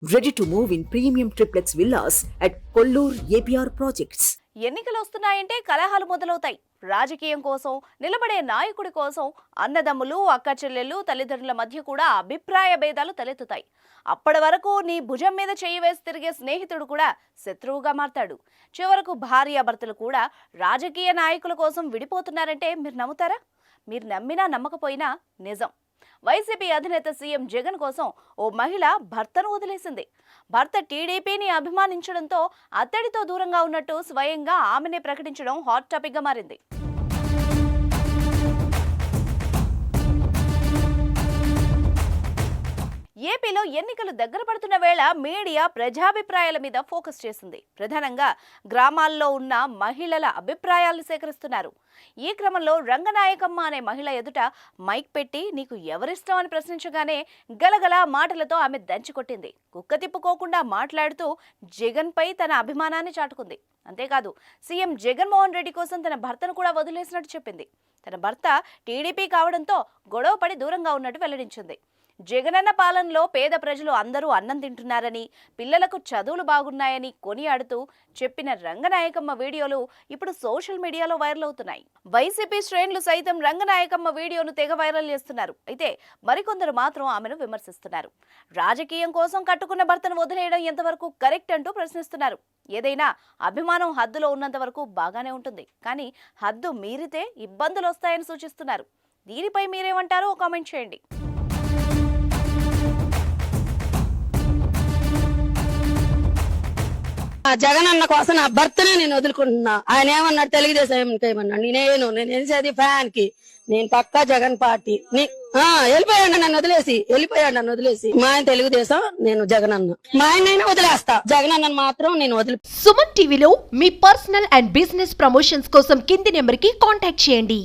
Ready to move in premium triplex villas at Kollur APR Projects. ఎన్నికలు వస్తున్నాయంటే కలహాలు మొదలవుతాయి. రాజకీయం కోసం నిలబడే నాయకుడి కోసం అన్నదమ్ములు, అక్క చెల్లెళ్ళు, తల్లిదండ్రుల మధ్య కూడా అభిప్రాయ భేదాలు తలెత్తుతాయి. అప్పటి వరకు నీ భుజం మీద చేయి వేసి తిరిగే స్నేహితుడు కూడా శత్రువుగా మారతాడు. చివరకు భార్యాభర్తలు కూడా రాజకీయ నాయకుల కోసం విడిపోతున్నారంటే మీరు నమ్ముతారా? మీరు నమ్మినా నమ్మకపోయినా నిజం. వైసీపీ అధినేత సీఎం జగన్ కోసం ఓ మహిళ భర్తను వదిలేసింది. భర్త టీడీపీని అభిమానించడంతో అతడితో దూరంగా ఉన్నట్టు స్వయంగా ఆమెనే ప్రకటించడం హాట్ టాపిక్ గా మారింది. ఏపీలో ఎన్నికలు దగ్గర పడుతున్న వేళ మీడియా ప్రజాభిప్రాయాల మీద ఫోకస్ చేసింది. ప్రధానంగా గ్రామాల్లో ఉన్న మహిళల అభిప్రాయాలు సేకరిస్తున్నారు. ఈ క్రమంలో రంగనాయకమ్మ అనే మహిళ ఎదుట మైక్ పెట్టి నీకు ఎవరిష్టం అని ప్రశ్నించగానే గలగల మాటలతో ఆమె దంచికొట్టింది. కుక్క తిప్పుకోకుండా మాట్లాడుతూ జగన్ పై తన అభిమానాన్ని చాటుకుంది. అంతేకాదు, సీఎం జగన్మోహన్ రెడ్డి కోసం తన భర్తను కూడా వదిలేసినట్టు చెప్పింది. తన భర్త టీడీపీ కావడంతో గొడవపడి దూరంగా ఉన్నట్టు వెల్లడించింది. జగనన్న పాలనలో పేద ప్రజలు అందరూ అన్నం తింటున్నారని, పిల్లలకు చదువులు బాగున్నాయని కొనియాడుతూ చెప్పిన రంగనాయకమ్మ వీడియోలు ఇప్పుడు సోషల్ మీడియాలో వైరల్ అవుతున్నాయి. వైసీపీ శ్రేణులు సైతం రంగనాయకమ్మ వీడియోను తెగ వైరల్ చేస్తున్నారు. అయితే మరికొందరు మాత్రం ఆమెను విమర్శిస్తున్నారు. రాజకీయం కోసం కట్టుకున్న భర్తను వదిలేయడం ఎంతవరకు కరెక్ట్ అంటూ ప్రశ్నిస్తున్నారు. ఏదైనా అభిమానం హద్దులో ఉన్నంత వరకు బాగానే ఉంటుంది, కానీ హద్దు మీరితే ఇబ్బందులు వస్తాయని సూచిస్తున్నారు. దీనిపై మీరేమంటారో కామెంట్ చేయండి. జగన్ అన్న కోసం నా భర్తనే నేను వదులుకుంటున్నా. ఆయన ఏమన్నాడు, తెలుగుదేశం ఏమన్నాడు, నేను చేసేది ఫ్యాన్ కి, నేను పక్కా జగన్ పార్టీ. వెళ్ళిపోయాడు నన్ను వదిలేసి. మా ఆయన తెలుగుదేశం, నేను జగన్ అన్న. మా ఆయన వదిలేస్తా, జగన్ అన్న మాత్రం నేను వదిలి. సుమన్ టీవీలో మీ పర్సనల్ అండ్ బిజినెస్ ప్రమోషన్స్ కోసం కింది నెంబర్ కి కాంటాక్ట్ చేయండి.